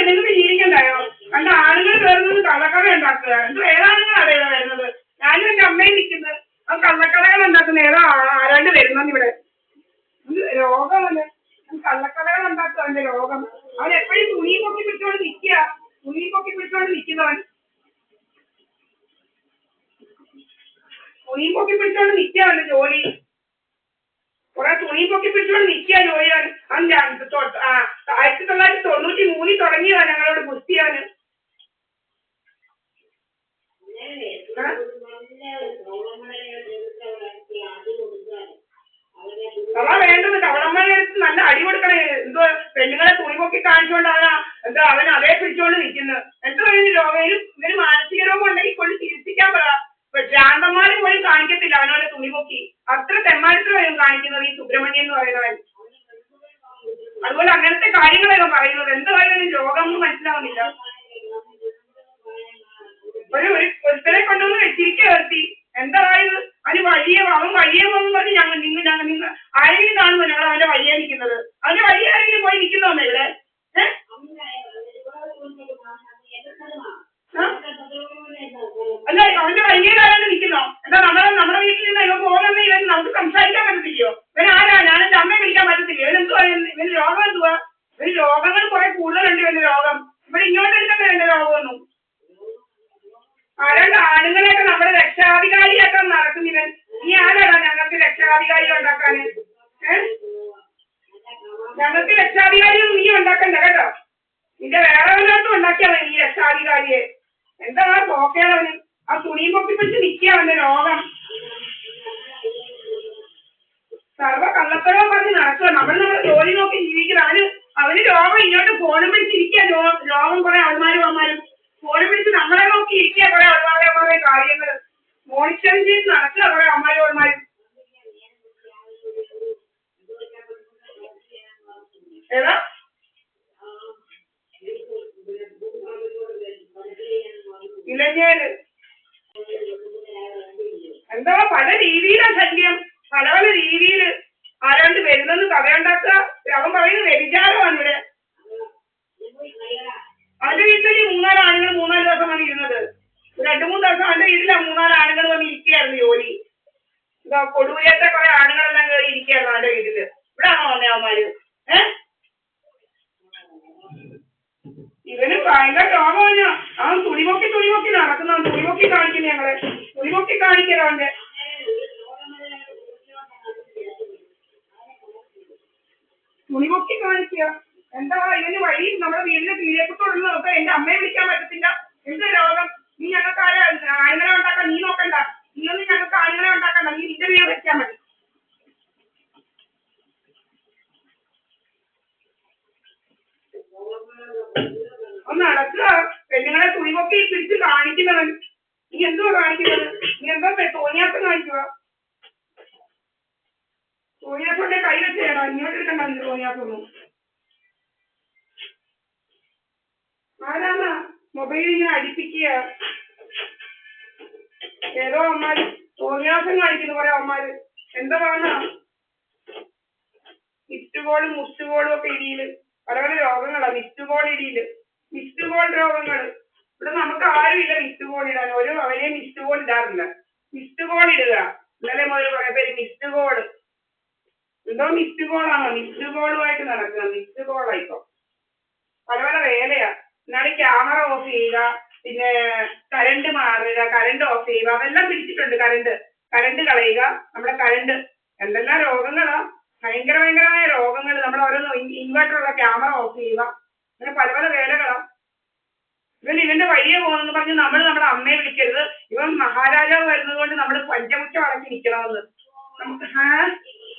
നിങ്ങൾക്ക് ജീവിക്കണ്ടായോ? കണ്ട ആണുങ്ങൾ കയറുന്നത് കള്ളക്കട ഉണ്ടാക്കുക. എന്ത് ഏതാണുങ്ങളാണ് ഇവിടെ വരുന്നത്? ഞാനും എൻ്റെ അമ്മയും നിൽക്കുന്നത് ആ കള്ളക്കടകൾ ഉണ്ടാക്കുന്ന ഏതോ ആരാണ്ട് വരുന്നത് ഇവിടെ. രോഗമല്ലേ കള്ളക്കടകൾ ഉണ്ടാക്കുക അവന്റെ രോഗം. അവൻ എപ്പോഴും തുണി പൊക്കി പിടിച്ചോണ്ട് നിൽക്കുക. തുണി പൊക്കി പിടിച്ചോണ്ട് നിൽക്കുന്നവൻ തുണി പൊക്കി പിടിച്ചോണ്ട് നിൽക്കുക അവന്റെ ജോലി. കുറെ തുണി പൊക്കി പിടിച്ചോണ്ട് നിൽക്കുക ജോലിയാണ്. അവൻ 1993 തുടങ്ങിയതാ ഞങ്ങളോട് കുസ്തിയാന്. അതാ വേണ്ടത്. കവളന്മാരെ നല്ല അടി കൊടുക്കണേ. എന്തോ പെണ്ണുങ്ങളെ തുണി പൊക്കി കാണിച്ചുകൊണ്ട് എന്താ അവൻ അതേ പിടിച്ചോണ്ട് നിൽക്കുന്നത്. എന്തോ രോഗം ഇവന് മാനസിക രോഗം ഉണ്ടെങ്കിൽ കൊണ്ട് ചികിത്സിക്കാൻ പറ. ഭ്രാന്തന്മാരെ പോലും കാണിക്കത്തില്ല അവനവന്റെ തുണി പൊക്കി. അത്ര തെമ്മാടിത്തരം കാണിക്കുന്നത് ഈ സുബ്രഹ്മണ്യൻ എന്ന് പറയുന്നവൻ. അതുപോലെ അങ്ങനത്തെ കാര്യങ്ങളൊക്കെ പറയുന്നത്. എന്തായാലും രോഗം ഒന്നും മനസ്സിലാവുന്നില്ല. ഒരുത്തരെ കൊണ്ടുവന്ന് വെച്ചിരിക്കുക നിർത്തി. എന്തായത് അവന് അവൻ വഴിയെ പോകുന്നു പറഞ്ഞ് നിങ്ങൾ ആരെങ്കിലും കാണുമോ ഞങ്ങൾ അവന്റെ വഴിയെ നിൽക്കുന്നത്? അവന്റെ വഴിയെ ആരെങ്കിലും പോയി നിൽക്കുന്നോന്നേ ഇവിടെ? അല്ല അവന്റെ വഴിയേലാരാണ്ട് നിൽക്കുന്നോ? എന്താ നമ്മുടെ വീട്ടിൽ നിന്ന് ഇവ പോകുന്ന ഇവൻ നമുക്ക് സംസാരിക്കാൻ പറ്റത്തില്ലയോ? ഇവൻ ആരാ? ഞാൻ എന്റെ അമ്മയെ വിളിക്കാൻ പറ്റത്തില്ലയോ? ഇവൻ എന്തുവാ? ഇവന് രോഗം എന്തുവാ? ഇവന് രോഗങ്ങൾ കുറെ കൂടുതലുണ്ട്. ഇവന്റെ രോഗം ഇവിടെ ഇങ്ങോട്ട് എടുക്കണ്ടേ എന്റെ രോഗമൊന്നും. ആരാണ്ട് ആണുങ്ങളെയൊക്കെ നമ്മുടെ രക്ഷാധികാരിയാക്കാൻ നടക്കുന്നിവൻ. നീ ആരാടാ ഞങ്ങൾക്ക് രക്ഷാധികാരി ഉണ്ടാക്കാന്? ഞങ്ങൾക്ക് രക്ഷാധികാരിയൊന്നും നീ ഉണ്ടാക്കണ്ട കേട്ടോ. നിന്റെ വേറെ വല്ലതും ഉണ്ടാക്കിയാ മതി നീ രക്ഷാധികാരിയെ. എന്താ പോക്കേളവന്? ആ തുണിയും പൊക്കി പിടിച്ച് നിൽക്കുക അവന്റെ രോഗം. സർവ്വ കള്ളത്തരവും പറഞ്ഞ് നടക്കുക. നമ്മുടെ ജോലി നോക്കി ജീവിക്കുന്ന അവന് രോഗം ഇങ്ങോട്ട് ഫോണും പിടിച്ചിരിക്കുക. രോഗം കുറെ അവന്മാരും ഫോണും പിടിച്ച് നമ്മളെ നോക്കി ഇരിക്കുക. കുറെ അവന്മാരെ കാര്യങ്ങൾ മോണിറ്ററിംഗ് ചെയ്ത് നടക്കുക. കുറെ അവന്മാരും ഏതാ ഇലഞ്ഞേല് എന്താ പല രീതിയിലാ ശല്യം. പല പല രീതിയിൽ ആരാണ്ട് വരുന്നെന്ന് കഥയുണ്ടാക്കുക. അവൻ പറയുന്നത് വ്യഭിചാരമാണ് ഇവിടെ. അവന്റെ വീട്ടിൽ 3-4 ആണുങ്ങൾ 3-4 ദിവസം വന്ന് ഇരുന്നത്. 2-3 ദിവസം അവന്റെ വീട്ടിലാ 3-4 ആണുങ്ങൾ വന്ന് ഇരിക്കുകയായിരുന്നു ജോലി. എന്താ കൊടുവൂരത്തെ കുറെ ആണുങ്ങളെല്ലാം കയറി ഇരിക്കുകയായിരുന്നു അവന്റെ വീട്ടില്. ഇവിടെ ആണോ വന്നേ അവന്മാര്? ഇവനും ഭയങ്കര രോഗമാണ്. അവൻ തുണിപൊക്കി നടക്കുന്നവൻ. തുണിപൊക്കി കാണിക്കുന്നു ഞങ്ങളെ. തുണിപൊക്കി കാണിക്കലോ അവന്റെ തുണിപൊക്കി കാണിക്കുക. എന്താ ഇവന് വഴി നമ്മുടെ വീടിന്റെ കീഴേക്കത്തോടുള്ള നോക്കാം. എന്റെ അമ്മയെ വിളിക്കാൻ പറ്റത്തില്ല. എന്ത് രോഗം? നീ ഞങ്ങൾക്ക് ആണുങ്ങളെ ഉണ്ടാക്കാൻ നീ നോക്കണ്ട. നീയൊന്നും ഞങ്ങൾക്ക് ആണുങ്ങളെ ഉണ്ടാക്കണ്ട. നീ നിന്റെ വീട് വെച്ചാൽ മതി. ഒന്ന് അടക്കുക. പെണ്ണുങ്ങളെ തുണിപൊക്കി പിടിച്ച് കാണിക്കുന്നവൻ. നീ എന്തുവാ കാണിക്കുന്നത്? നീ എന്താ തോന്നിയാസം കാണിക്കുക? തോന്നിയാസോടെ കൈ വെച്ചേടാ. ഇങ്ങോട്ട് എടുക്കണ്ട നീ തോന്നിയാസൊന്നും. ആരാന്നാ മൊബൈൽ ഇങ്ങനെ അടിപ്പിക്കുക? ഏതോ അമ്മമാര് തോന്നിയാസം കാണിക്കുന്നു. കുറെ അമ്മമാര് എന്താ പറഞ്ഞ മിസ്റ്റുകോളും മുസ്റ്റുകോളും ഒക്കെ ഇടിയില് പല പല രോഗങ്ങളാ. മിസ്റ്റുകോൾ ഇടിയില് മിസ്റ്റുകോൾ രോഗങ്ങൾ. ഇവിടെ നമുക്ക് ആരുമില്ല മിസ്റ്റുകോൾ ഇടാൻ. അവരെയും മിസ്റ്റുകോൾ ഇടാറില്ല. മിസ്റ്റുകോൾ ഇടുക. ഇന്നലെ മുതൽ കുറെ പേര് മിസ്റ്റുകോൾ. എന്തോ മിസ്റ്റുകോളാണോ? മിസ്റ്റുകോളുമായിട്ട് നടക്കുക. മിസ്റ്റുകോളായിപ്പോ പല പല വേലയാ. എന്നാണ് ക്യാമറ ഓഫ് ചെയ്യുക, പിന്നെ കരണ്ട് മാറുക, കരണ്ട് ഓഫ് ചെയ്യുക, അതെല്ലാം പിടിച്ചിട്ടുണ്ട്. കരണ്ട് കളയുക, നമ്മുടെ കരണ്ട്. എന്തെല്ലാം രോഗങ്ങളാ! ഭയങ്കരമായ രോഗങ്ങൾ. നമ്മൾ ഓരോന്ന് ഇൻവെർട്ടറുള്ള ക്യാമറ ഓഫ് ചെയ്യുക, അങ്ങനെ പല പല വേലകളാ. ഇവന്റെ വഴിയെ പോകുന്നെന്ന് പറഞ്ഞ് നമ്മൾ നമ്മുടെ അമ്മയെ വിളിക്കരുത്. ഇവൻ മഹാരാജാവ് വരുന്നത് കൊണ്ട് നമ്മൾ പഞ്ചമുറ്റം അടക്കി നിൽക്കണമെന്ന്. നമുക്ക്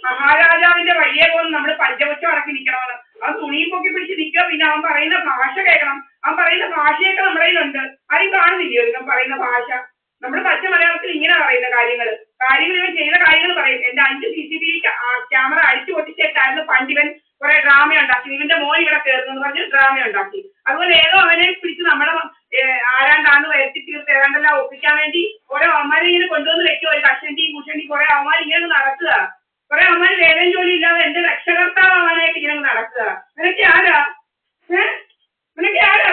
മഹാരാജാവിന്റെ വഴിയെ പോകുന്ന നമ്മൾ പഞ്ചമുറ്റം അടക്കി നിൽക്കണമെന്ന്. അവൻ തുണിയും പൊക്കി പിടിച്ച് നിൽക്കുക. പിന്നെ അവൻ പറയുന്ന ഭാഷ കേൾക്കണം. അവൻ പറയുന്ന ഭാഷയൊക്കെ നമ്മുടെ കയ്യിലുണ്ട്. ആരും കാണുന്നില്ലയോ ഇവൻ പറയുന്ന ഭാഷ? നമ്മൾ പച്ച മലയാളത്തിൽ ഇങ്ങനെ പറയുന്ന കാര്യങ്ങൾ ഇവൻ ചെയ്ത കാര്യങ്ങൾ പറയും. എന്റെ 5 CCTV ക്യാമറ അടിച്ചു പൊട്ടിച്ചിട്ടായിരുന്നു പണ്ട് ഇവൻ കുറെ ഡ്രാമ ഉണ്ടാക്കി. ഇവന്റെ മോൻ ഇവിടെ കയറുന്നെന്ന് പറഞ്ഞ് ഡ്രാമ ഉണ്ടാക്കി. അതുപോലെ ഏതോ അവനെ പിടിച്ച് നമ്മുടെ ആരാണ്ടാന്ന് വരുത്തി തീർത്ത് ഏതാണ്ടെല്ലാം ഒപ്പിക്കാൻ വേണ്ടി ഓരോ അമ്മമാരെ ഇങ്ങനെ കൊണ്ടുവന്ന് വെക്കും. ഒരു കഷണ്ടിയും കുഷണ്ടിയും കുറെ അമ്മമാർ ഇങ്ങനെ നടക്കുക. കുറെ അമ്മമാർ വേദന ജോലി ഇല്ലാതെ എന്റെ രക്ഷകർത്താവാനായിട്ട് ഇങ്ങനെ നടക്കുക. നിനക്ക് ആരാ? നിനക്ക് ആരാ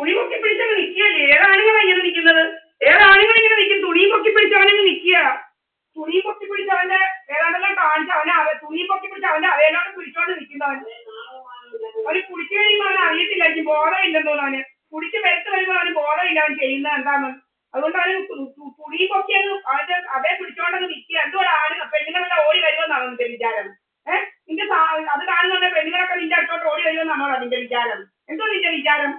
തുണി പൊക്കി പിടിച്ചങ്ങ് നിൽക്കുകയല്ലേ. ഏതാണുങ്ങളാ ഇങ്ങനെ നിൽക്കുന്നത്? ഏതാണുങ്ങൾ ഇങ്ങനെ നിൽക്കും? തുണി പൊക്കി പിടിച്ച് അവനങ്ങ് നിൽക്കുക. തുണി പൊക്കി പിടിച്ച് അവന്റെ ഏതാണ്ടെല്ലാം കാണിച്ച് അവനെ തുണി പൊക്കി പിടിച്ച് അവന്റെ അതേലോട്ട് പിടിച്ചോണ്ട് നിൽക്കുന്നവൻ. അവന് കുടിച്ചു കഴിയുമ്പോൾ അവന് അറിയത്തില്ല, എനിക്ക് ബോധമില്ലെന്ന് തോന്നുന്നു. അവന് കുടിച്ച് വെറുത്ത് വരുമ്പോൾ അവന് ബോധമില്ല അവൻ ചെയ്യുന്നത് എന്താണെന്ന്. അതുകൊണ്ട് അവന് തുണി പൊക്കി അങ്ങ് അവന്റെ അതേ പിടിച്ചോണ്ടങ്ങ് നിൽക്കുക. എന്തുകൊണ്ട് പെണ്ണുങ്ങളെല്ലാം ഓടി വരുമെന്നാണ് നിന്റെ വിചാരം? നിന്റെ അത് കാണുന്ന പെണ്ണുങ്ങളൊക്കെ നിന്റെ അടുത്തോട്ട് ഓടി വരുമെന്നാണോ നിന്റെ വിചാരം? എന്തോ നിന്റെ വിചാരം?